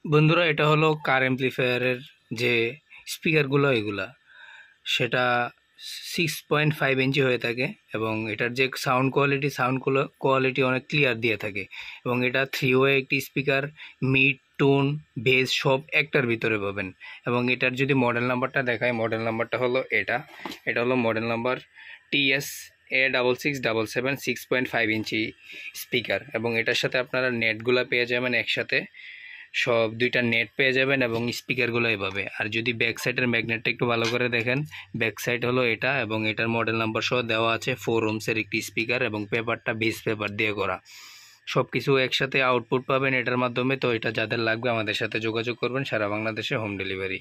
বন্ধুরা, এটা হলো কার অ্যাম্পলিফায়ারের যে স্পিকারগুলো, এগুলা সেটা 6.5 ইঞ্চি হয়ে থাকে এবং এটার যে সাউন্ড কোয়ালিটি অনেক ক্লিয়ার দিয়ে থাকে এবং এটা 3 ওয়ে একটি স্পিকার, মিড, টোন, বেস সব একটার ভিতরে পাবেন। এবং এটার যদি মডেল নাম্বারটা দেখায়, মডেল নাম্বারটা হলো এটা হলো model number TS-A6677 6.5 inch speaker. এবং এটার সাথে আপনারা নেটগুলো পেয়ে যাবেন একসাথে, সব দুইটা নেট পেয়ে যাবেন এবং স্পিকারগুলো এভাবে। আর যদি ব্যাক সাইডের ম্যাগনেটটা একটু ভালো করে দেখেন, ব্যাক সাইড হলো এটা এবং এটার মডেল নাম্বার সহ দেওয়া আছে। 4 ohms-এর একটি স্পিকার এবং পেপারটা বেস পেপার দিয়ে করা। সব কিছু একসাথে আউটপুট পাবেন এটার মাধ্যমে। তো এটা যাদের লাগবে আমাদের সাথে যোগাযোগ করবেন, সারা বাংলাদেশে হোম ডেলিভারি।